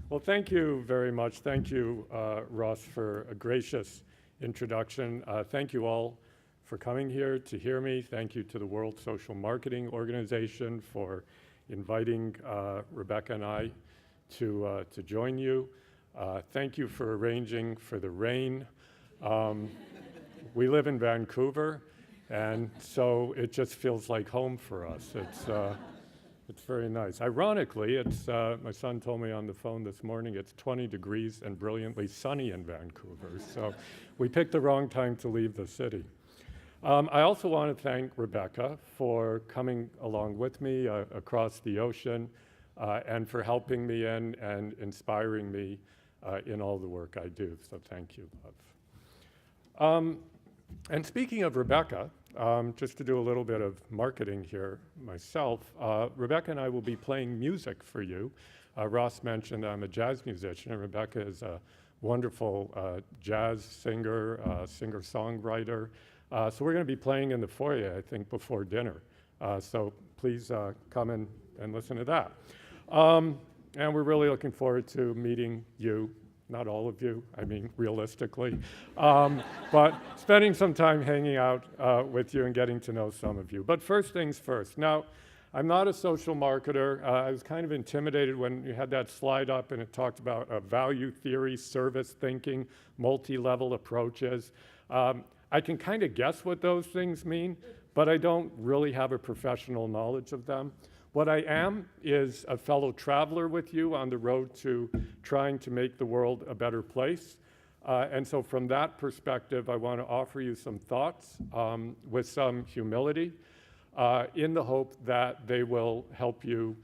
Well, thank you very much. Thank you, Ross, for a gracious introduction. Thank you all for coming here to hear me. Thank you to the World Social Marketing Organization for inviting Rebecca and I to join you. Thank you for arranging for the rain. We live in Vancouver, and so it just feels like home for us. It's very nice. Ironically, my son told me on the phone this morning, it's 20 degrees and brilliantly sunny in Vancouver. So we picked the wrong time to leave the city. I also want to thank Rebecca for coming along with me across the ocean and for helping me in and inspiring me in all the work I do. So thank you, love. And speaking of Rebecca, just to do a little bit of marketing here myself, Rebecca and I will be playing music for you. Ross mentioned I'm a jazz musician, and Rebecca is a wonderful jazz singer, singer-songwriter. So we're going to be playing in the foyer, I think, before dinner. So please come in and listen to that. And we're really looking forward to meeting you. Not all of you, I mean, realistically, but spending some time hanging out with you and getting to know some of you. But first things first. Now, I'm not a social marketer. I was kind of intimidated when you had that slide up and it talked about value theory, service thinking, multi-level approaches. I can kind of guess what those things mean, but I don't really have a professional knowledge of them. What I am is a fellow traveler with you on the road to trying to make the world a better place. And so from that perspective, I want to offer you some thoughts with some humility in the hope that they will help you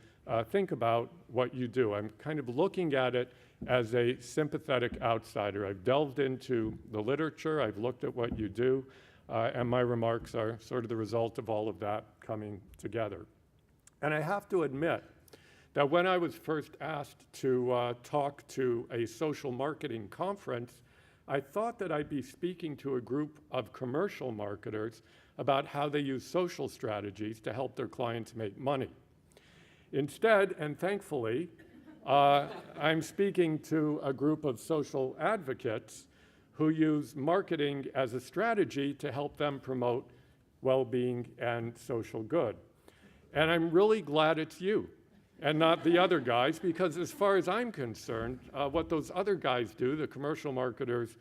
think about what you do. I'm kind of looking at it as a sympathetic outsider. I've delved into the literature, I've looked at what you do, and my remarks are sort of the result of all of that coming together. And I have to admit that when I was first asked to talk to a social marketing conference, I thought that I'd be speaking to a group of commercial marketers about how they use social strategies to help their clients make money. Instead, and thankfully, I'm speaking to a group of social advocates who use marketing as a strategy to help them promote well-being and social good. And I'm really glad it's you and not the other guys, because as far as I'm concerned, what those other guys do, the commercial marketers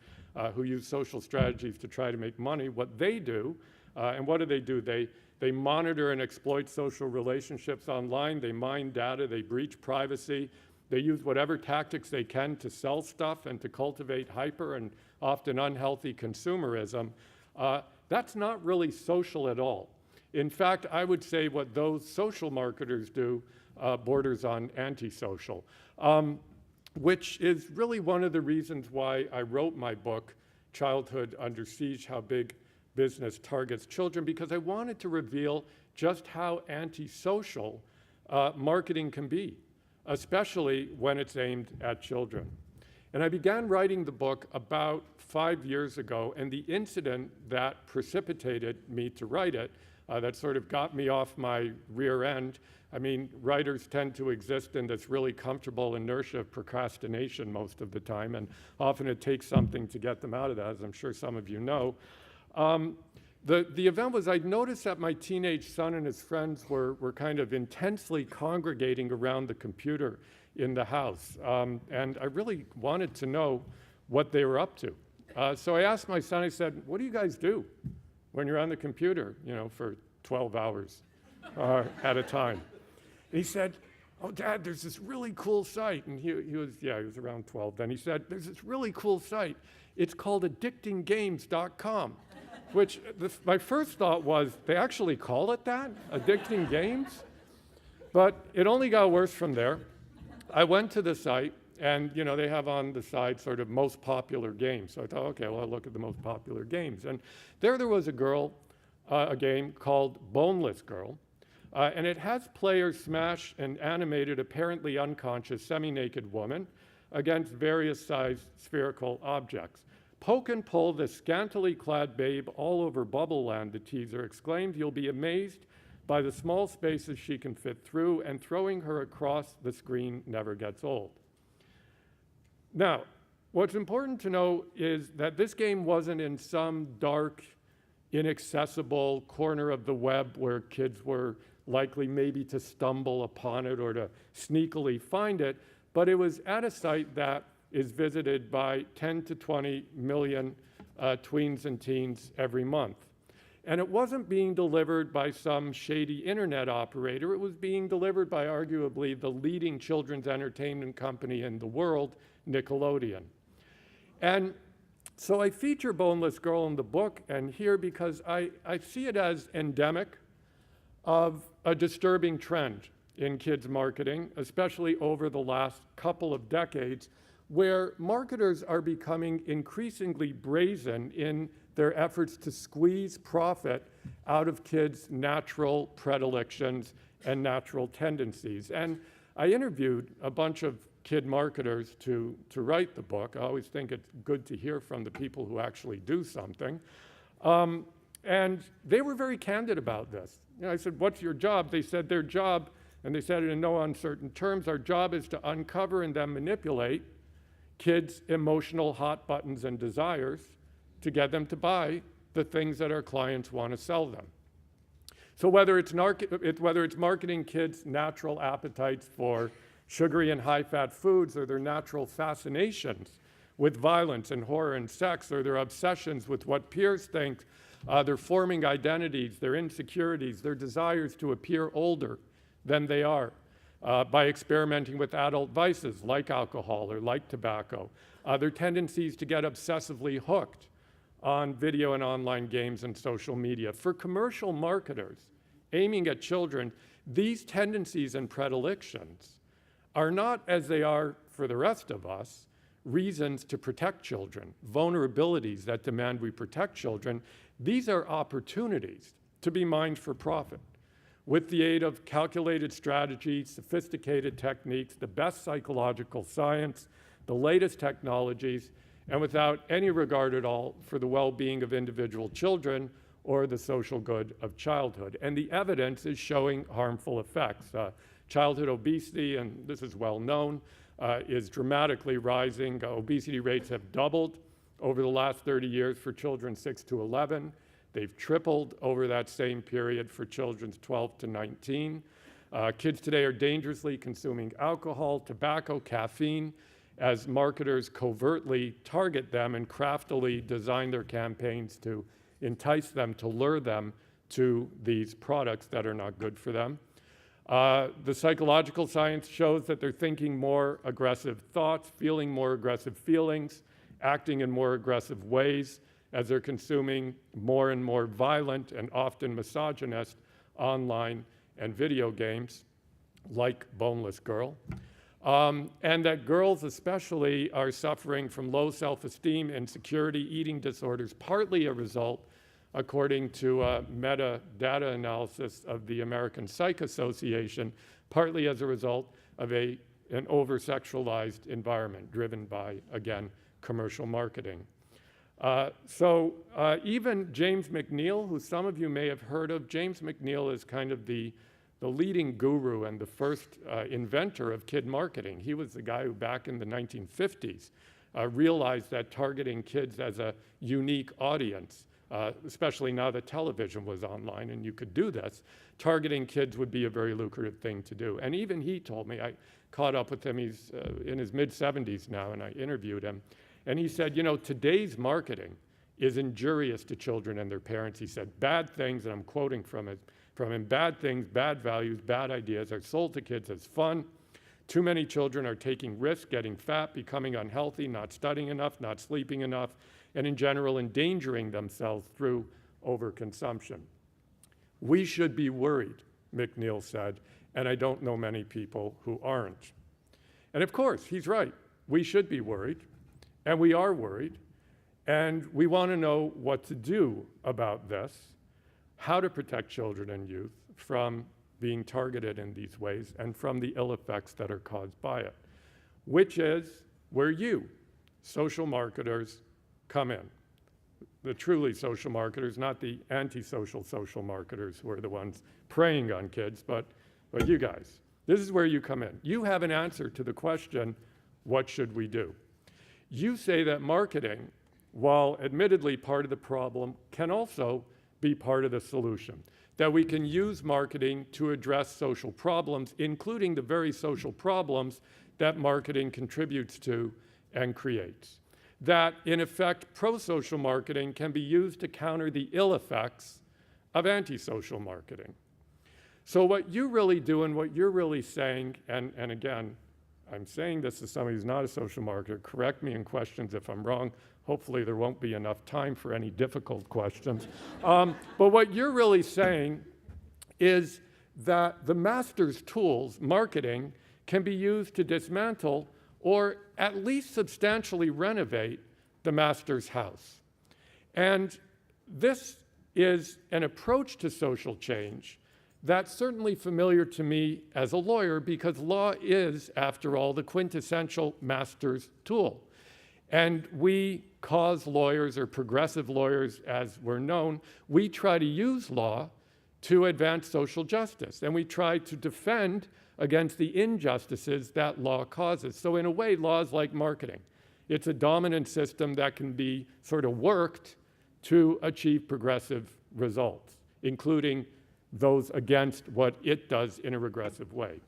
who use social strategies to try to make money, what they do, and what do? They monitor and exploit social relationships online, they mine data, they breach privacy, they use whatever tactics they can to sell stuff and to cultivate hyper and often unhealthy consumerism. That's not really social at all. In fact, I would say what those social marketers do borders on antisocial, which is really one of the reasons why I wrote my book, Childhood Under Siege, How Big Business Targets Children, because I wanted to reveal just how antisocial marketing can be, especially when it's aimed at children. And I began writing the book about 5 years ago, and the incident that precipitated me to write it that sort of got me off my rear end. I mean, writers tend to exist in this really comfortable inertia of procrastination most of the time, and often it takes something to get them out of that, as I'm sure some of you know. The event was, I'd noticed that my teenage son and his friends were kind of intensely congregating around the computer in the house, and I really wanted to know what they were up to. So I asked my son, I said, what do you guys do when you're on the computer, for 12 hours at a time? And he said, oh, Dad, there's this really cool site. And he was around 12 then. He said, there's this really cool site. It's called addictinggames.com, which my first thought was, they actually call it that? Addicting Games? But it only got worse from there. I went to the site, and they have on the side sort of most popular games. So I thought, okay, well, I'll look at the most popular games. And there was a game called Boneless Girl, and it has players smash an animated, apparently unconscious, semi-naked woman against various sized spherical objects. Poke and pull this scantily clad babe all over Bubble Land, the teaser exclaimed. You'll be amazed by the small spaces she can fit through, and throwing her across the screen never gets old. Now, what's important to know is that this game wasn't in some dark, inaccessible corner of the web where kids were likely maybe to stumble upon it or to sneakily find it, but it was at a site that is visited by 10 to 20 million tweens and teens every month. And it wasn't being delivered by some shady internet operator. It was being delivered by arguably the leading children's entertainment company in the world, Nickelodeon. And so I feature Boneless Girl in the book and here because I see it as endemic of a disturbing trend in kids marketing, especially over the last couple of decades, where marketers are becoming increasingly brazen in their efforts to squeeze profit out of kids' natural predilections and natural tendencies. And I interviewed a bunch of kid marketers to write the book. I always think it's good to hear from the people who actually do something. And they were very candid about this. You know, I said, what's your job? They said their job, and they said it in no uncertain terms, our job is to uncover and then manipulate kids' emotional hot buttons and desires to get them to buy the things that our clients want to sell them. So whether it's marketing kids' natural appetites for sugary and high-fat foods, or their natural fascinations with violence and horror and sex, or their obsessions with what peers think, their forming identities, their insecurities, their desires to appear older than they are, by experimenting with adult vices like alcohol or like tobacco, their tendencies to get obsessively hooked on video and online games and social media. For commercial marketers aiming at children, these tendencies and predilections are not, as they are for the rest of us, reasons to protect children, vulnerabilities that demand we protect children. These are opportunities to be mined for profit. With the aid of calculated strategies, sophisticated techniques, the best psychological science, the latest technologies, and without any regard at all for the well-being of individual children or the social good of childhood. And the evidence is showing harmful effects. Childhood obesity, and this is well known, is dramatically rising. Obesity rates have doubled over the last 30 years for children 6 to 11. They've tripled over that same period for children 12 to 19. Kids today are dangerously consuming alcohol, tobacco, caffeine, as marketers covertly target them and craftily design their campaigns to entice them, to lure them to these products that are not good for them. The psychological science shows that they're thinking more aggressive thoughts, feeling more aggressive feelings, acting in more aggressive ways as they're consuming more and more violent and often misogynist online and video games like Boneless Girl. And that girls especially are suffering from low self-esteem, insecurity, eating disorders, partly a result, according to a meta-data analysis of the American Psych Association, partly as a result of an over-sexualized environment driven by, again, commercial marketing. Even James McNeill, who some of you may have heard of, James McNeill is kind of the leading guru and the first inventor of kid marketing. He was the guy who back in the 1950s realized that targeting kids as a unique audience, especially now that television was online and you could do this, targeting kids would be a very lucrative thing to do. And even he told me, I caught up with him, he's in his mid-70s now, and I interviewed him, and he said, you know, today's marketing is injurious to children and their parents. He said, bad things, and I'm quoting from him, bad things, bad values, bad ideas are sold to kids as fun. Too many children are taking risks, getting fat, becoming unhealthy, not studying enough, not sleeping enough, and in general endangering themselves through overconsumption. We should be worried, McNeill said, and I don't know many people who aren't. And of course, he's right. We should be worried, and we are worried, and we want to know what to do about this, how to protect children and youth from being targeted in these ways and from the ill effects that are caused by it, which is where you, social marketers, come in. The truly social marketers, not the antisocial social marketers who are the ones preying on kids, but you guys. This is where you come in. You have an answer to the question, what should we do? You say that marketing, while admittedly part of the problem, can also be part of the solution. That we can use marketing to address social problems, including the very social problems that marketing contributes to and creates. That, in effect, pro-social marketing can be used to counter the ill effects of antisocial marketing. So what you really do and what you're really saying, and again, I'm saying this to somebody who's not a social marketer, correct me in questions if I'm wrong. Hopefully there won't be enough time for any difficult questions. But what you're really saying is that the master's tools, marketing, can be used to dismantle or at least substantially renovate the master's house. And this is an approach to social change that's certainly familiar to me as a lawyer, because law is, after all, the quintessential master's tool. And we cause lawyers, or progressive lawyers as we're known, we try to use law to advance social justice. And we try to defend against the injustices that law causes. So in a way, law is like marketing. It's a dominant system that can be sort of worked to achieve progressive results, including those against what it does in a regressive way.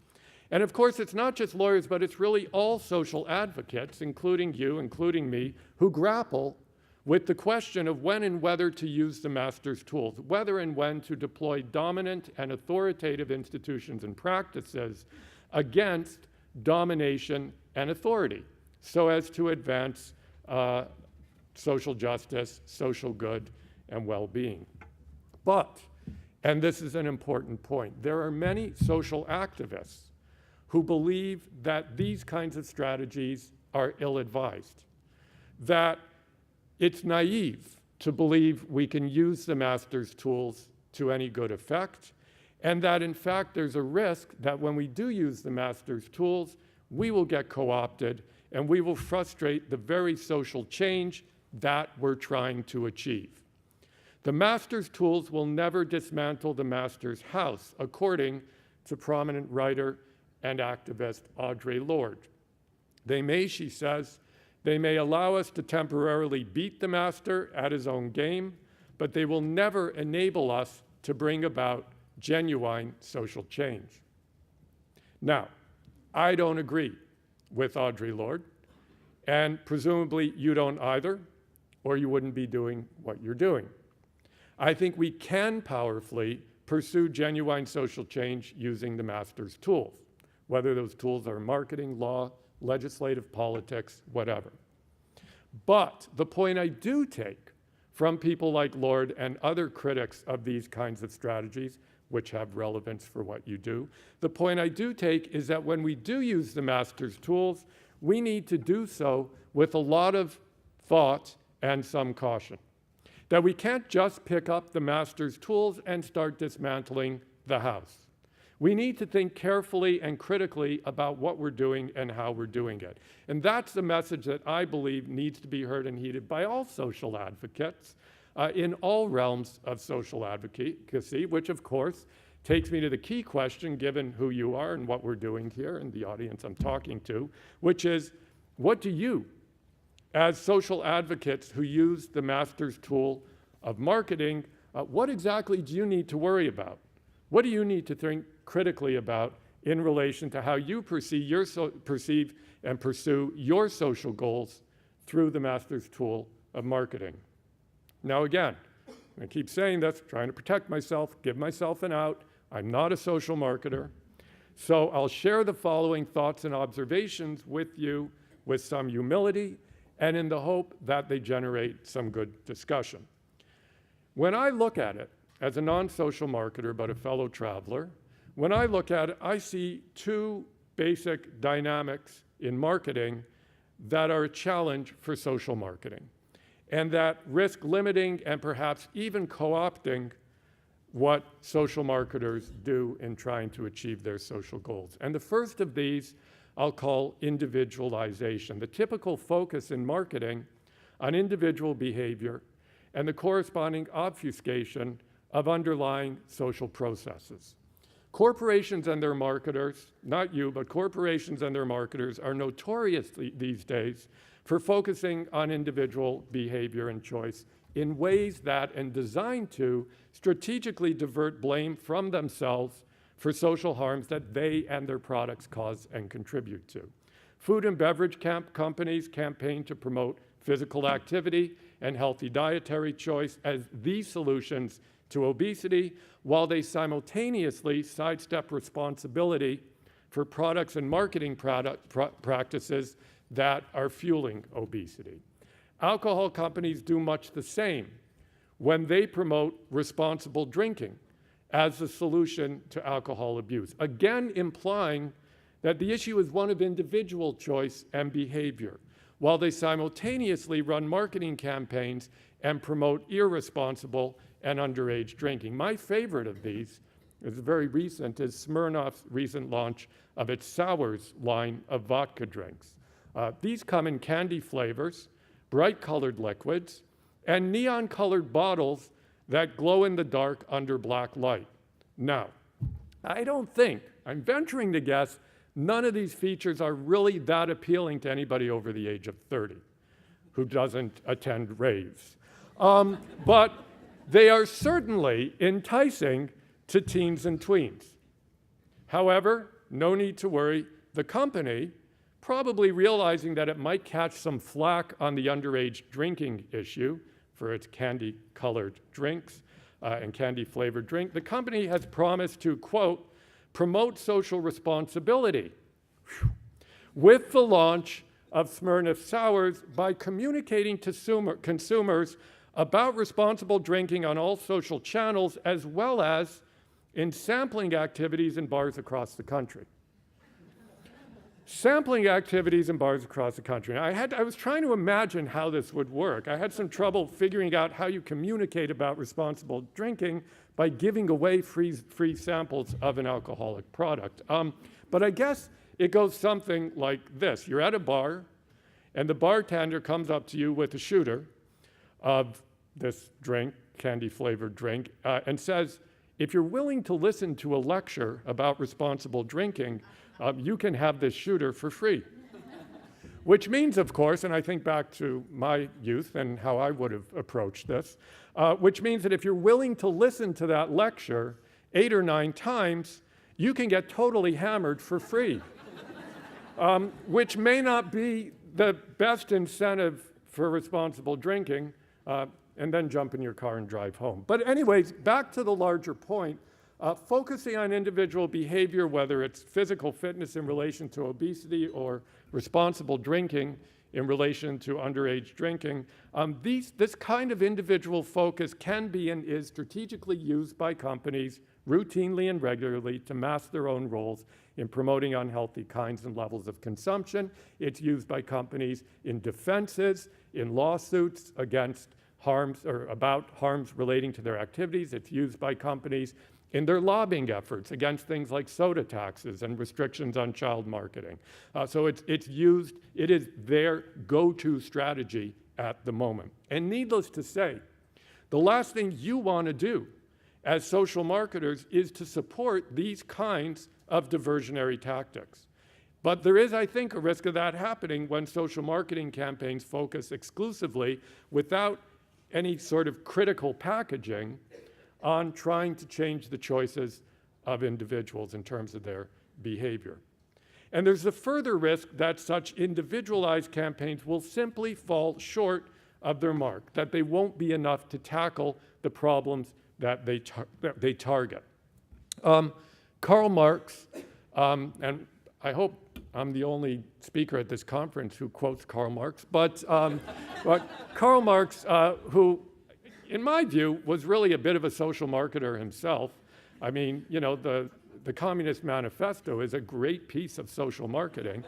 And of course, it's not just lawyers, but it's really all social advocates, including you, including me, who grapple with the question of when and whether to use the master's tools, whether and when to deploy dominant and authoritative institutions and practices against domination and authority, so as to advance social justice, social good, and well-being. But, and this is an important point, there are many social activists who believe that these kinds of strategies are ill-advised, that it's naive to believe we can use the master's tools to any good effect, and that in fact there's a risk that when we do use the master's tools, we will get co-opted and we will frustrate the very social change that we're trying to achieve. The master's tools will never dismantle the master's house, according to prominent writer and activist Audre Lorde. They may, she says, they may allow us to temporarily beat the master at his own game, but they will never enable us to bring about genuine social change. Now, I don't agree with Audre Lorde, and presumably you don't either, or you wouldn't be doing what you're doing. I think we can powerfully pursue genuine social change using the master's tools, whether those tools are marketing, law, legislative, politics, whatever. But the point I do take from people like Lorde and other critics of these kinds of strategies, which have relevance for what you do, the point I do take is that when we do use the master's tools, we need to do so with a lot of thought and some caution. That we can't just pick up the master's tools and start dismantling the house. We need to think carefully and critically about what we're doing and how we're doing it. And that's the message that I believe needs to be heard and heeded by all social advocates in all realms of social advocacy, which of course takes me to the key question, given who you are and what we're doing here and the audience I'm talking to, which is, what do you, as social advocates who use the master's tool of marketing, what exactly do you need to worry about? What do you need to think critically about in relation to how you perceive and pursue your social goals through the master's tool of marketing? Now again, I keep saying this, trying to protect myself, give myself an out. I'm not a social marketer. So I'll share the following thoughts and observations with you with some humility and in the hope that they generate some good discussion. When I look at it as a non-social marketer but a fellow traveler, when I look at it, I see two basic dynamics in marketing that are a challenge for social marketing and that risk limiting and perhaps even co-opting what social marketers do in trying to achieve their social goals. And the first of these I'll call individualization, the typical focus in marketing on individual behavior and the corresponding obfuscation of underlying social processes. Corporations and their marketers, not you, but corporations and their marketers are notorious these days for focusing on individual behavior and choice in ways that, and designed to, strategically divert blame from themselves for social harms that they and their products cause and contribute to. Food and beverage companies campaign to promote physical activity and healthy dietary choice as the solutions to obesity, while they simultaneously sidestep responsibility for products and marketing practices that are fueling obesity. Alcohol companies do much the same when they promote responsible drinking as the solution to alcohol abuse, again implying that the issue is one of individual choice and behavior, while they simultaneously run marketing campaigns and promote irresponsible and underage drinking. My favorite of these is very recent, is Smirnoff's recent launch of its Sours line of vodka drinks. These come in candy flavors, bright colored liquids, and neon colored bottles that glow in the dark under black light. Now, I don't think, I'm venturing to guess, none of these features are really that appealing to anybody over the age of 30 who doesn't attend raves. But they are certainly enticing to teens and tweens. However, no need to worry. The company, probably realizing that it might catch some flack on the underage drinking issue for its candy-colored drinks and candy-flavored drink, the company has promised to, quote, promote social responsibility with the launch of Smirnoff Sours by communicating to consumers about responsible drinking on all social channels, as well as in sampling activities in bars across the country. Sampling activities in bars across the country. Now, I was trying to imagine how this would work. I had some trouble figuring out how you communicate about responsible drinking by giving away free samples of an alcoholic product. But I guess it goes something like this. You're at a bar, and the bartender comes up to you with a shooter of this drink, candy-flavored drink, and says, if you're willing to listen to a lecture about responsible drinking, you can have this shooter for free. Which means, of course, and I think back to my youth and how I would have approached this, which means that if you're willing to listen to that lecture 8 or 9 times, you can get totally hammered for free, which may not be the best incentive for responsible drinking, and then jump in your car and drive home. But anyways, back to the larger point, focusing on individual behavior, whether it's physical fitness in relation to obesity or responsible drinking in relation to underage drinking, this kind of individual focus can be and is strategically used by companies routinely and regularly to mask their own roles in promoting unhealthy kinds and levels of consumption. It's used by companies in defenses, in lawsuits against harms or about harms relating to their activities. It's used by companies in their lobbying efforts against things like soda taxes and restrictions on child marketing. So it is their go-to strategy at the moment. And needless to say, the last thing you want to do as social marketers is to support these kinds of diversionary tactics. But there is, I think, a risk of that happening when social marketing campaigns focus exclusively, without any sort of critical packaging, on trying to change the choices of individuals in terms of their behavior. And there's a further risk that such individualized campaigns will simply fall short of their mark, that they won't be enough to tackle the problems that they target. Karl Marx, and I hope I'm the only speaker at this conference who quotes Karl Marx, but Karl Marx, who, in my view, was really a bit of a social marketer himself. I mean, you know, the Communist Manifesto is a great piece of social marketing.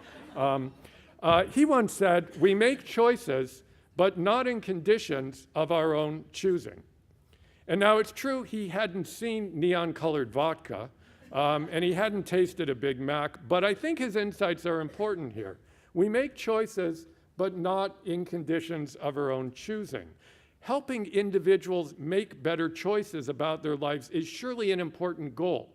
He once said, "We make choices, but not in conditions of our own choosing." And now it's true he hadn't seen neon-colored vodka, and he hadn't tasted a Big Mac, but I think his insights are important here. We make choices, but not in conditions of our own choosing. Helping individuals make better choices about their lives is surely an important goal.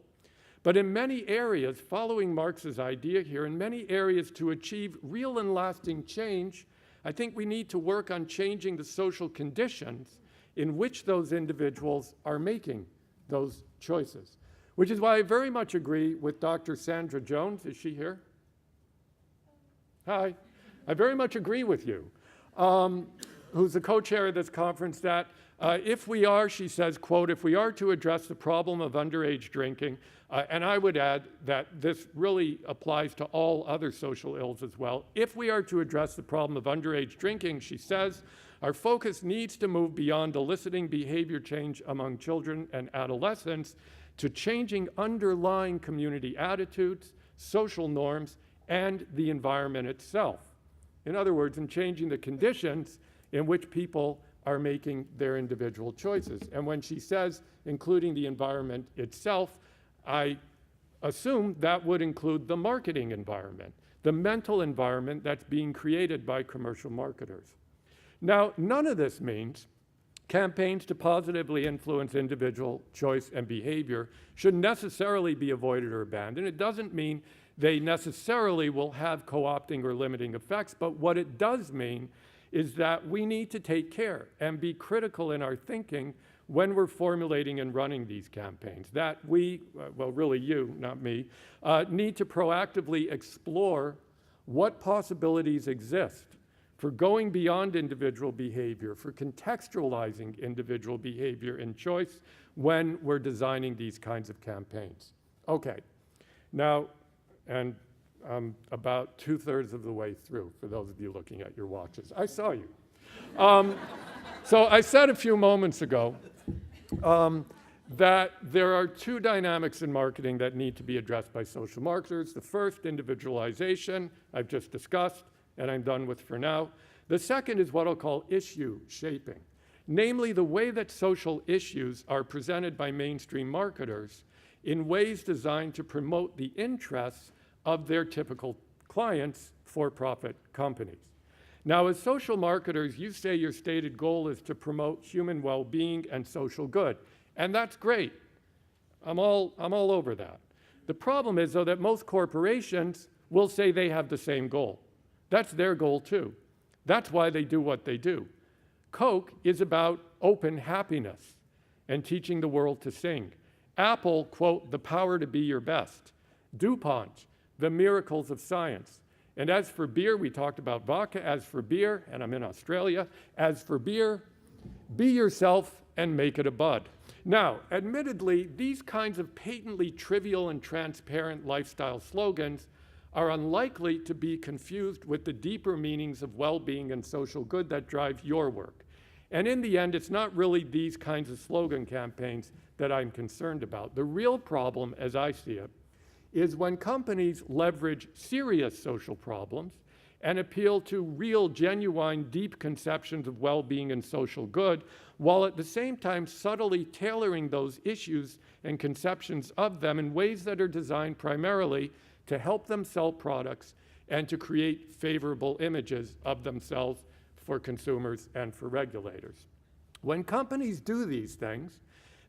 But in many areas, following Marx's idea here, in many areas to achieve real and lasting change, I think we need to work on changing the social conditions in which those individuals are making those choices, which is why I very much agree with Dr. Sandra Jones. Is she here? Hi. I very much agree with you, who's the co-chair of this conference, that if we are, she says, quote, if we are to address the problem of underage drinking, and I would add that this really applies to all other social ills as well. If we are to address the problem of underage drinking, she says, our focus needs to move beyond eliciting behavior change among children and adolescents to changing underlying community attitudes, social norms, and the environment itself. In other words, in changing the conditions in which people are making their individual choices. And when she says, including the environment itself, I assume that would include the marketing environment, the mental environment that's being created by commercial marketers. Now, none of this means campaigns to positively influence individual choice and behavior should necessarily be avoided or abandoned. It doesn't mean they necessarily will have co-opting or limiting effects, but what it does mean is that we need to take care and be critical in our thinking when we're formulating and running these campaigns, that we, well, really you, not me, need to proactively explore what possibilities exist for going beyond individual behavior, for contextualizing individual behavior and choice when we're designing these kinds of campaigns. Okay, now, and I'm about 2/3 of the way through, for those of you looking at your watches. I saw you. So I said a few moments ago that there are two dynamics in marketing that need to be addressed by social marketers. The first, individualization, I've just discussed, and I'm done with for now. The second is what I'll call issue shaping, namely the way that social issues are presented by mainstream marketers in ways designed to promote the interests of their typical clients, for-profit companies. Now, as social marketers, you say your stated goal is to promote human well-being and social good, and that's great. I'm all over that. The problem is, though, that most corporations will say they have the same goal. That's their goal, too. That's why they do what they do. Coke is about open happiness and teaching the world to sing. Apple, quote, the power to be your best. DuPont, the miracles of science. And as for beer, we talked about vodka. As for beer, and I'm in Australia, as for beer, be yourself and make it a bud. Now, admittedly, these kinds of patently trivial and transparent lifestyle slogans are unlikely to be confused with the deeper meanings of well-being and social good that drive your work. And in the end, it's not really these kinds of slogan campaigns that I'm concerned about. The real problem, as I see it, is when companies leverage serious social problems and appeal to real, genuine, deep conceptions of well-being and social good, while at the same time subtly tailoring those issues and conceptions of them in ways that are designed primarily to help them sell products and to create favorable images of themselves for consumers and for regulators. When companies do these things,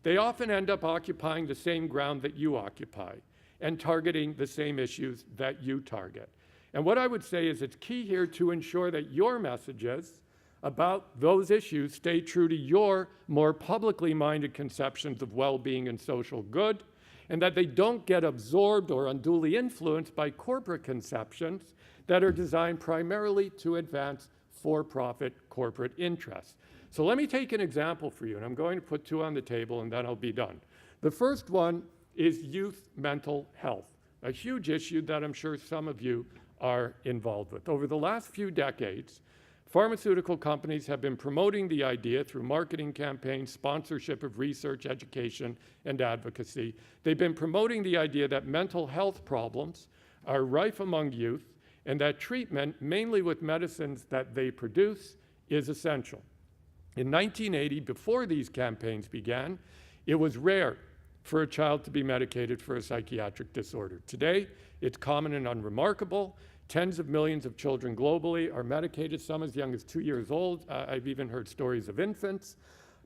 they often end up occupying the same ground that you occupy and targeting the same issues that you target. And what I would say is it's key here to ensure that your messages about those issues stay true to your more publicly minded conceptions of well-being and social good, and that they don't get absorbed or unduly influenced by corporate conceptions that are designed primarily to advance for-profit corporate interests. So let me take an example for you, and I'm going to put two on the table and then I'll be done. The first one is youth mental health, a huge issue that I'm sure some of you are involved with. Over the last few decades, pharmaceutical companies have been promoting the idea through marketing campaigns, sponsorship of research, education, and advocacy. They've been promoting the idea that mental health problems are rife among youth and that treatment, mainly with medicines that they produce, is essential. In 1980, before these campaigns began, it was rare for a child to be medicated for a psychiatric disorder. Today, it's common and unremarkable. Tens of millions of children globally are medicated, some as young as 2 years old. I've even heard stories of infants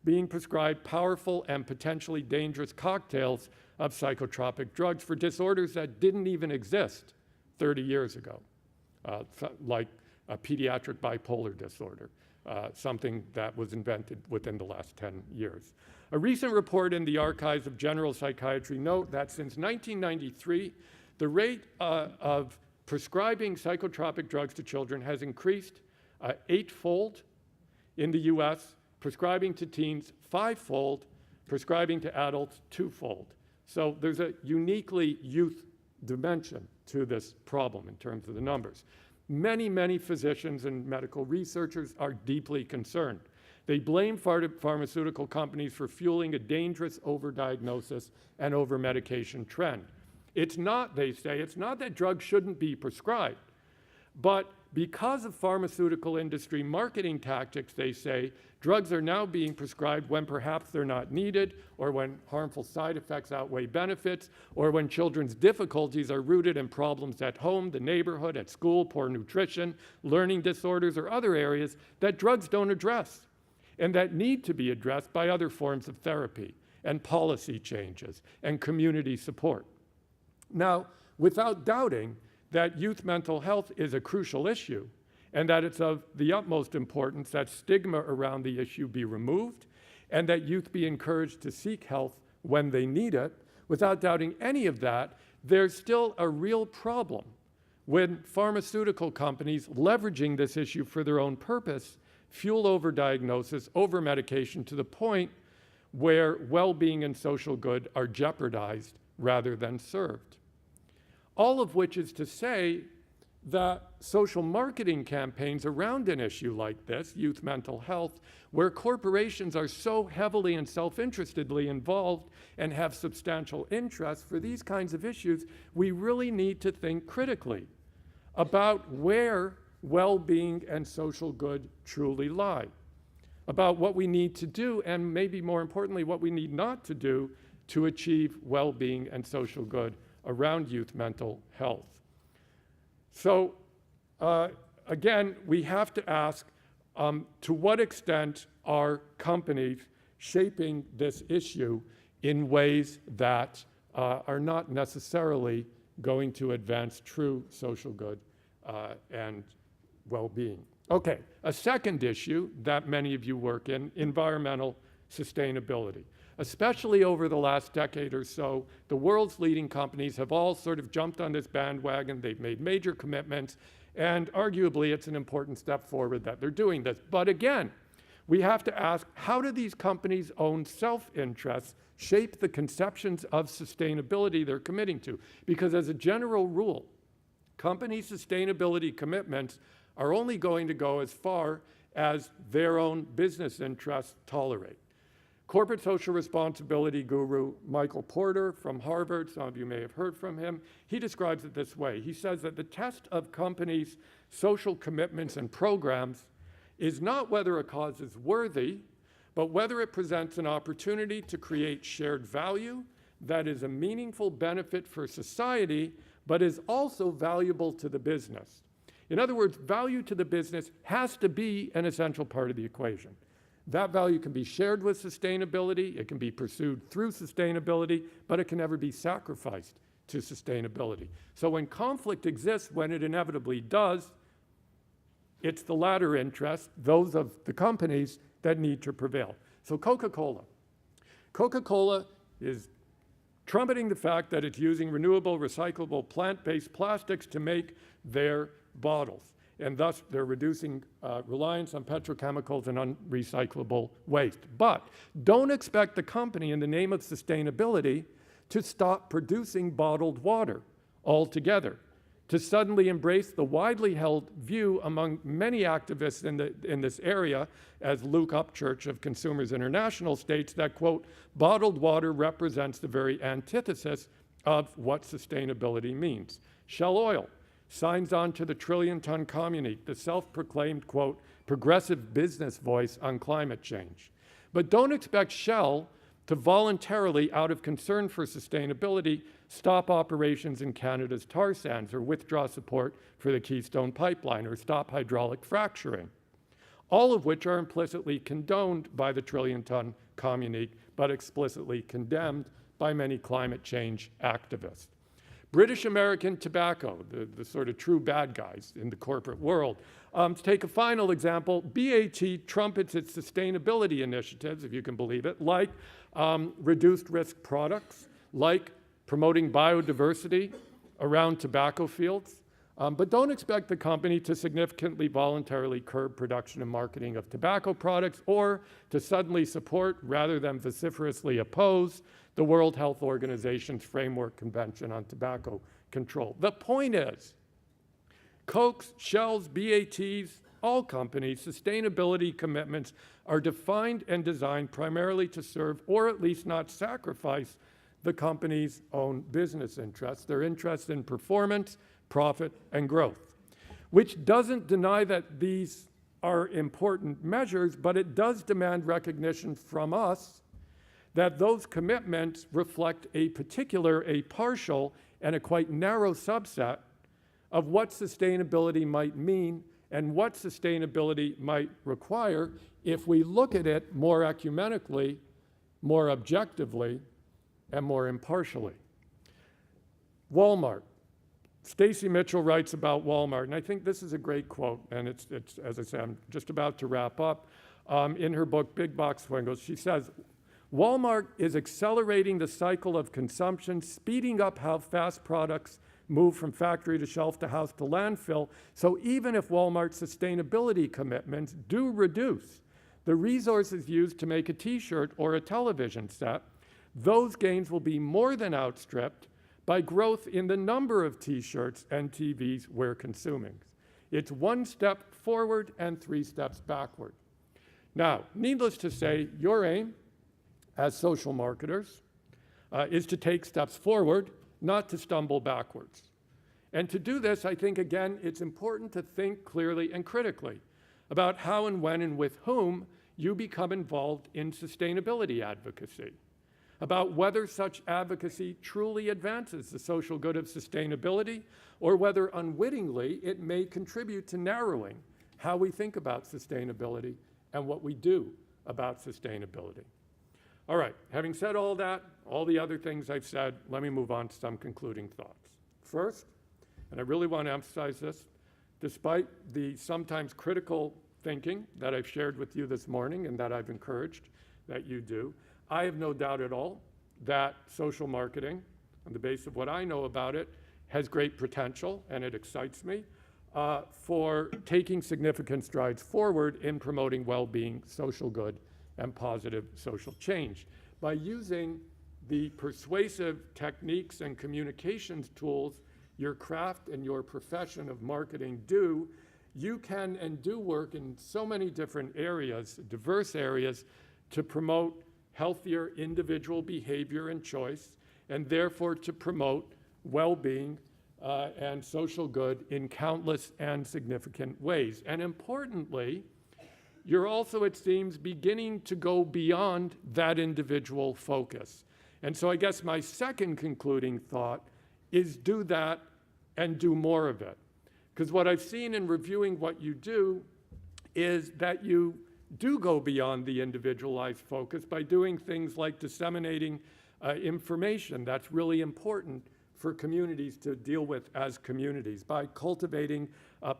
being prescribed powerful and potentially dangerous cocktails of psychotropic drugs for disorders that didn't even exist 30 years ago, like pediatric bipolar disorder, something that was invented within the last 10 years. A recent report in the Archives of General Psychiatry note that since 1993, the rate of prescribing psychotropic drugs to children has increased 8-fold in the US, prescribing to teens 5-fold, prescribing to adults 2-fold. So there's a uniquely youth dimension to this problem in terms of the numbers. Many, many physicians and medical researchers are deeply concerned. They blame pharmaceutical companies for fueling a dangerous overdiagnosis and overmedication trend. It's not, they say, it's not that drugs shouldn't be prescribed, but because of pharmaceutical industry marketing tactics, they say, drugs are now being prescribed when perhaps they're not needed, or when harmful side effects outweigh benefits, or when children's difficulties are rooted in problems at home, the neighborhood, at school, poor nutrition, learning disorders, or other areas that drugs don't address, and that need to be addressed by other forms of therapy and policy changes and community support. Now, without doubting that youth mental health is a crucial issue and that it's of the utmost importance that stigma around the issue be removed and that youth be encouraged to seek help when they need it, without doubting any of that, there's still a real problem when pharmaceutical companies leveraging this issue for their own purpose fuel overdiagnosis, overmedication to the point where well-being and social good are jeopardized rather than served. All of which is to say that social marketing campaigns around an issue like this, youth mental health, where corporations are so heavily and self-interestedly involved and have substantial interest for these kinds of issues, we really need to think critically about where well-being and social good truly lie, about what we need to do, and maybe more importantly, what we need not to do to achieve well-being and social good around youth mental health. So again, we have to ask, to what extent are companies shaping this issue in ways that are not necessarily going to advance true social good and well-being? Okay, a second issue that many of you work in, environmental sustainability. Especially over the last decade or so, the world's leading companies have all sort of jumped on this bandwagon. They've made major commitments, and arguably it's an important step forward that they're doing this. But again, we have to ask, how do these companies' own self-interests shape the conceptions of sustainability they're committing to? Because as a general rule, company sustainability commitments are only going to go as far as their own business interests tolerate. Corporate social responsibility guru Michael Porter from Harvard, some of you may have heard from him, he describes it this way. He says that the test of companies' social commitments and programs is not whether a cause is worthy, but whether it presents an opportunity to create shared value that is a meaningful benefit for society, but is also valuable to the business. In other words, value to the business has to be an essential part of the equation. That value can be shared with sustainability, it can be pursued through sustainability, but it can never be sacrificed to sustainability. So when conflict exists, when it inevitably does, it's the latter interest, those of the companies, that need to prevail. So Coca-Cola. Coca-Cola is trumpeting the fact that it's using renewable, recyclable, plant-based plastics to make their bottles. And thus they're reducing reliance on petrochemicals and unrecyclable waste. But don't expect the company, in the name of sustainability, to stop producing bottled water altogether, to suddenly embrace the widely held view among many activists in this area, as Luke Upchurch of Consumers International states, that, quote, bottled water represents the very antithesis of what sustainability means. Shell Oil signs on to the trillion-ton communique, the self-proclaimed, quote, progressive business voice on climate change. But don't expect Shell to voluntarily, out of concern for sustainability, stop operations in Canada's tar sands or withdraw support for the Keystone Pipeline or stop hydraulic fracturing, all of which are implicitly condoned by the trillion-ton communique, but explicitly condemned by many climate change activists. British American Tobacco, the sort of true bad guys in the corporate world. To take a final example, BAT trumpets its sustainability initiatives, if you can believe it, like reduced risk products, like promoting biodiversity around tobacco fields. But don't expect the company to significantly voluntarily curb production and marketing of tobacco products or to suddenly support, rather than vociferously oppose, the World Health Organization's Framework Convention on Tobacco Control. The point is, Coke's, Shell's, BAT's, all companies' sustainability commitments are defined and designed primarily to serve, or at least not sacrifice, the company's own business interests, their interests in performance, profit, and growth, which doesn't deny that these are important measures, but it does demand recognition from us that those commitments reflect a particular, a partial, and a quite narrow subset of what sustainability might mean and what sustainability might require if we look at it more ecumenically, more objectively, and more impartially. Walmart. Stacy Mitchell writes about Walmart, and I think this is a great quote, and it's as I say, I'm just about to wrap up. In her book, Big Box Swindles, she says, Walmart is accelerating the cycle of consumption, speeding up how fast products move from factory to shelf to house to landfill. So even if Walmart's sustainability commitments do reduce the resources used to make a t-shirt or a television set, those gains will be more than outstripped by growth in the number of t-shirts and TVs we're consuming. It's one step forward and 3 steps backward. Now, needless to say, your aim as social marketers is to take steps forward, not to stumble backwards. And to do this, I think, again, it's important to think clearly and critically about how and when and with whom you become involved in sustainability advocacy, about whether such advocacy truly advances the social good of sustainability, or whether unwittingly it may contribute to narrowing how we think about sustainability and what we do about sustainability. All right, having said all that, all the other things I've said, let me move on to some concluding thoughts. First, and I really want to emphasize this, despite the sometimes critical thinking that I've shared with you this morning and that I've encouraged that you do, I have no doubt at all that social marketing, on the basis of what I know about it, has great potential, and it excites me, for taking significant strides forward in promoting well-being, social good, and positive social change. By using the persuasive techniques and communications tools your craft and your profession of marketing do, you can and do work in so many different areas, diverse areas, to promote healthier individual behavior and choice, and therefore to promote well-being and social good in countless and significant ways. And importantly, you're also, it seems, beginning to go beyond that individual focus. And so I guess my second concluding thought is do that and do more of it. Because what I've seen in reviewing what you do is that you do go beyond the individualized focus by doing things like disseminating information that's really important for communities to deal with as communities, by cultivating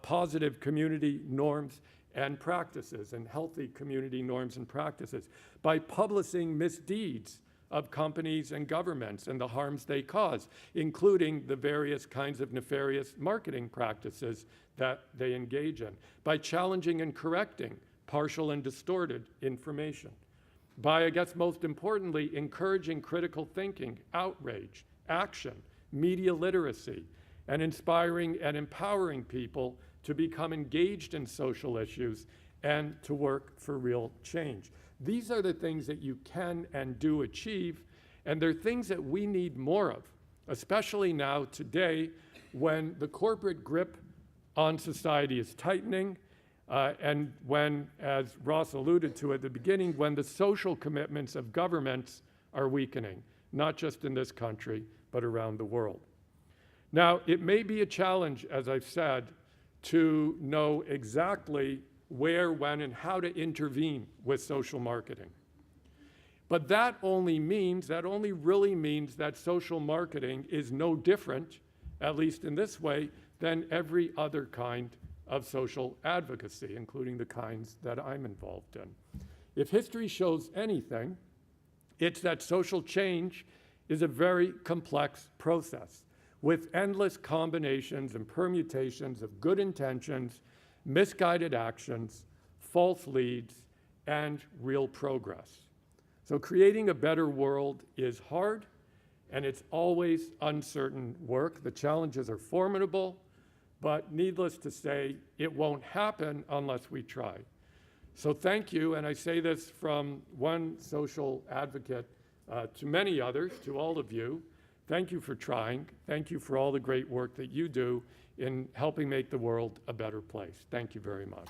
positive community norms and practices and healthy community norms and practices, by publishing misdeeds of companies and governments and the harms they cause, including the various kinds of nefarious marketing practices that they engage in, by challenging and correcting partial and distorted information, by, I guess most importantly, encouraging critical thinking, outrage, action, media literacy, and inspiring and empowering people to become engaged in social issues and to work for real change. These are the things that you can and do achieve, and they're things that we need more of, especially now today when the corporate grip on society is tightening, and when, as Ross alluded to at the beginning, when the social commitments of governments are weakening, not just in this country, but around the world. Now, it may be a challenge, as I've said, to know exactly where, when, and how to intervene with social marketing. But that only really means that social marketing is no different, at least in this way, than every other kind of social advocacy, including the kinds that I'm involved in. If history shows anything, it's that social change is a very complex process with endless combinations and permutations of good intentions, misguided actions, false leads, and real progress. So creating a better world is hard, and it's always uncertain work. The challenges are formidable, but needless to say, it won't happen unless we try. So thank you, and I say this from one social advocate to many others, to all of you. Thank you for trying. Thank you for all the great work that you do in helping make the world a better place. Thank you very much.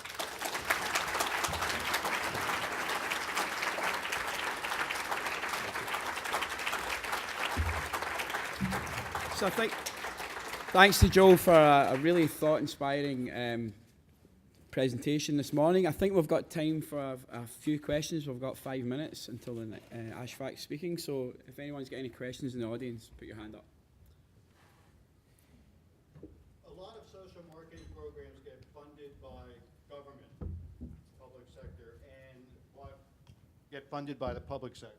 So I think, thanks to Joe for a really thought-inspiring presentation this morning. I think we've got time for a few questions. We've got 5 minutes until the Ashfaq's speaking. So if anyone's got any questions in the audience, put your hand up. A lot of social marketing programs get funded by government, public sector, and get funded by the public sector.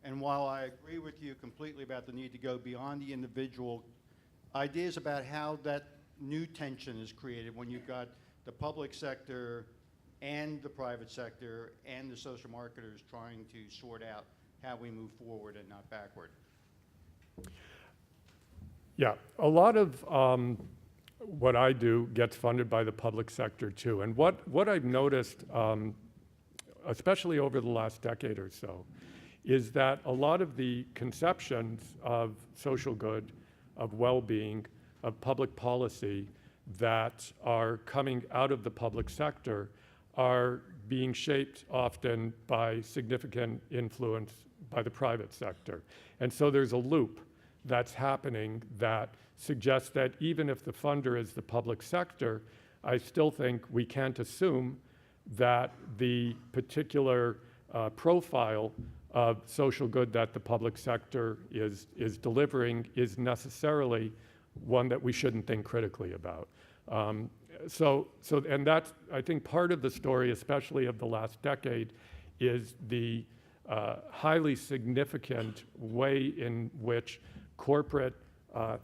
And while I agree with you completely about the need to go beyond the individual, ideas about how that new tension is created when you've got the public sector and the private sector and the social marketers trying to sort out how we move forward and not backward. Yeah, a lot of what I do gets funded by the public sector too. And what I've noticed, especially over the last decade or so, is that a lot of the conceptions of social good, of well-being, of public policy that are coming out of the public sector are being shaped often by significant influence by the private sector. And so there's a loop that's happening that suggests that even if the funder is the public sector, I still think we can't assume that the particular profile of social good that the public sector is delivering is necessarily one that we shouldn't think critically about. And that's, I think, part of the story, especially of the last decade, is the highly significant way in which corporate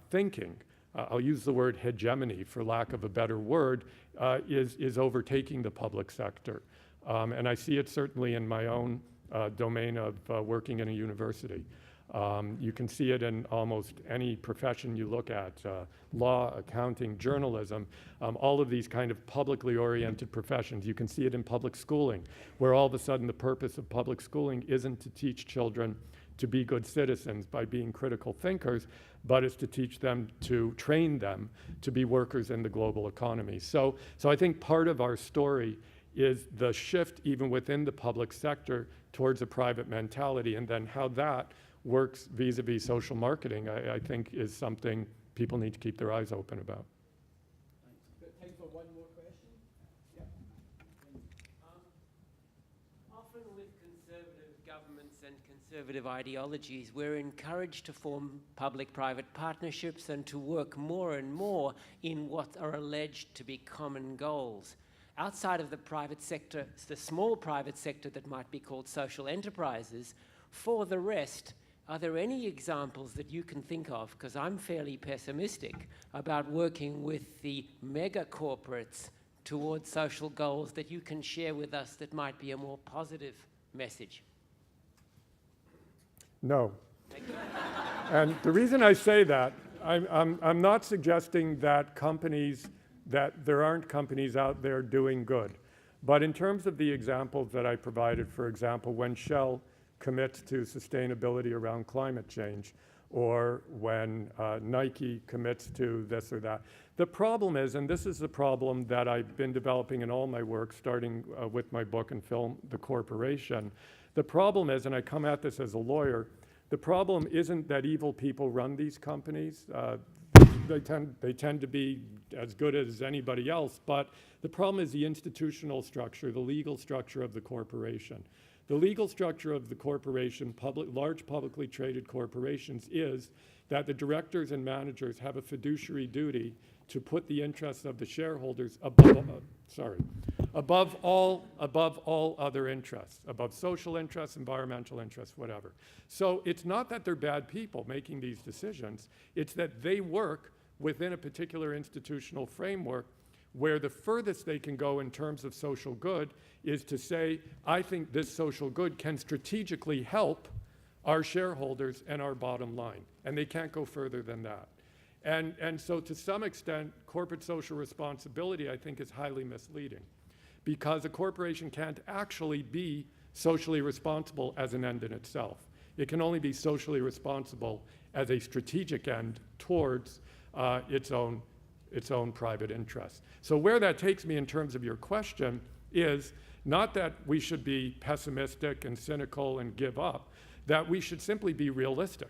thinking, I'll use the word hegemony for lack of a better word, is overtaking the public sector. And I see it certainly in my own domain of working in a university. You can see it in almost any profession you look at, law, accounting, journalism, all of these kind of publicly oriented professions. You can see it in public schooling, where all of a sudden the purpose of public schooling isn't to teach children to be good citizens by being critical thinkers, but it's to teach them, to train them to be workers in the global economy. So I think part of our story is the shift even within the public sector towards a private mentality, and then how that works vis-a-vis social marketing, I think is something people need to keep their eyes open about. Thanks. Got time for one more question? Yeah. Often with conservative governments and conservative ideologies, we're encouraged to form public-private partnerships and to work more and more in what are alleged to be common goals. Outside of the private sector, it's the small private sector that might be called social enterprises. For the rest, are there any examples that you can think of, because I'm fairly pessimistic about working with the mega corporates towards social goals, that you can share with us that might be a more positive message? No. Thank you. And the reason I say that, I'm not suggesting that there aren't companies out there doing good. But in terms of the examples that I provided, for example, when Shell commits to sustainability around climate change, or when Nike commits to this or that, the problem is, and this is the problem that I've been developing in all my work, starting with my book and film, The Corporation, the problem is, and I come at this as a lawyer, the problem isn't that evil people run these companies. They tend to be as good as anybody else, but the problem is the institutional structure, the legal structure of the corporation. The legal structure of the corporation, large publicly traded corporations, is that the directors and managers have a fiduciary duty to put the interests of the shareholders above all other interests, above social interests, environmental interests, whatever. So it's not that they're bad people making these decisions, it's that they work within a particular institutional framework where the furthest they can go in terms of social good is to say, I think this social good can strategically help our shareholders and our bottom line. And they can't go further than that. And so to some extent, corporate social responsibility, I think, is highly misleading, because a corporation can't actually be socially responsible as an end in itself. It can only be socially responsible as a strategic end towards its own private interests. So where that takes me in terms of your question is not that we should be pessimistic and cynical and give up, that we should simply be realistic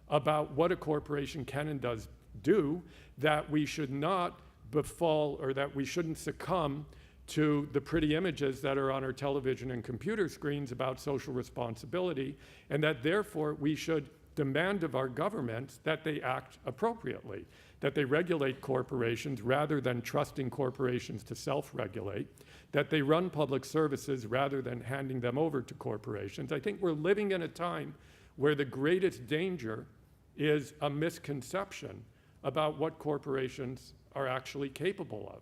about what a corporation can and does do, that we should not befall, or that we shouldn't succumb to the pretty images that are on our television and computer screens about social responsibility, and that therefore we should demand of our governments that they act appropriately, that they regulate corporations rather than trusting corporations to self-regulate, that they run public services rather than handing them over to corporations. I think we're living in a time where the greatest danger is a misconception about what corporations are actually capable of,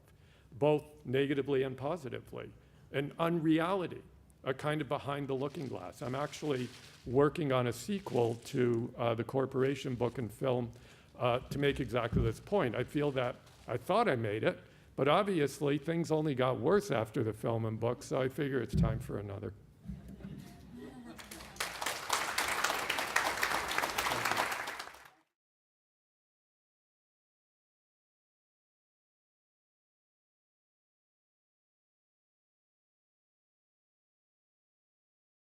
both negatively and positively, an unreality, a kind of behind the looking glass. I'm actually working on a sequel to the corporation book and film to make exactly this point. I feel that I thought I made it, but obviously things only got worse after the film and book, so I figure it's time for another.